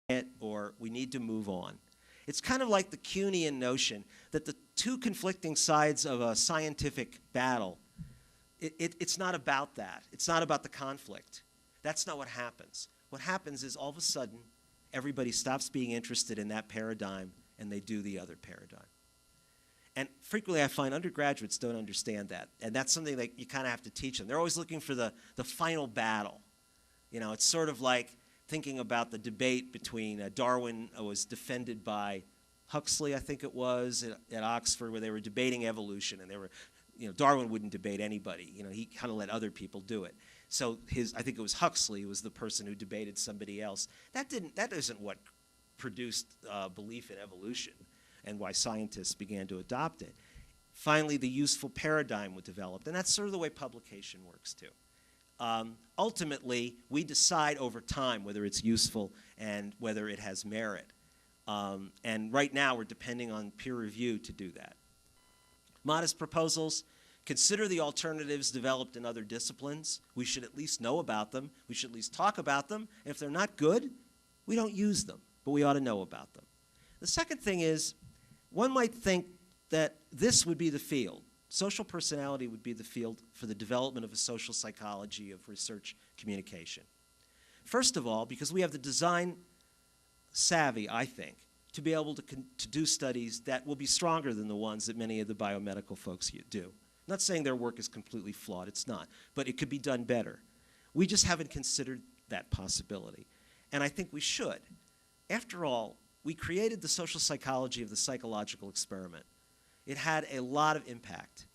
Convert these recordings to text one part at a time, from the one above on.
it or we need to move on. It's kind of like the Kuhnian notion that the two conflicting sides of a scientific battle, it's not about that. It's not about the conflict. That's not what happens. What happens is all of a sudden, everybody stops being interested in that paradigm and they do the other paradigm. And frequently I find undergraduates don't understand that. And that's something that you kind of have to teach them. They're always looking for the final battle. You know, it's sort of like thinking about the debate between Darwin was defended by Huxley, I think it was, at Oxford, where they were debating evolution. And they were, you know, Darwin wouldn't debate anybody. You know, he kind of let other people do it. So I think it was Huxley who was the person who debated somebody else. That isn't what produced belief in evolution and why scientists began to adopt it. Finally, the useful paradigm was developed, and that's sort of the way publication works too. Ultimately, we decide over time whether it's useful and whether it has merit. And right now, we're depending on peer review to do that. Modest proposals: consider the alternatives developed in other disciplines. We should at least know about them. We should at least talk about them. And if they're not good, we don't use them, but we ought to know about them. The second thing is, one might think that this would be the field. Social personality would be the field for the development of a social psychology of research communication. First of all, because we have the design savvy, I think, to be able to do studies that will be stronger than the ones that many of the biomedical folks do. I'm not saying their work is completely flawed, it's not, but it could be done better. We just haven't considered that possibility, and I think we should. After all, we created the social psychology of the psychological experiment. It had a lot of impact.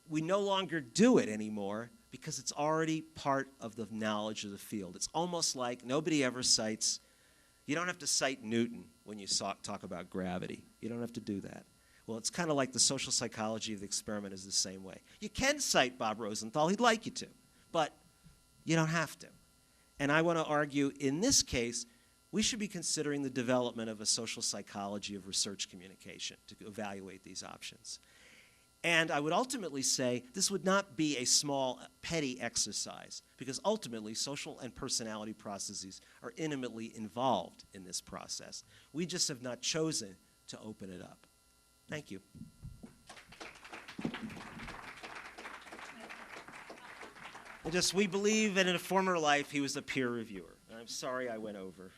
We no longer do it anymore because it's already part of the knowledge of the field. It's almost like nobody ever cites, you don't have to cite Newton when you talk about gravity. You don't have to do that. Well, it's kind of like the social psychology of the experiment is the same way. You can cite Bob Rosenthal, he'd like you to, but you don't have to. And I want to argue, in this case, we should be considering the development of a social psychology of research communication to evaluate these options. And I would ultimately say this would not be a small, petty exercise, because ultimately social and personality processes are intimately involved in this process. We just have not chosen to open it up. Thank you. And we believe that in a former life he was a peer reviewer. And I'm sorry I went over.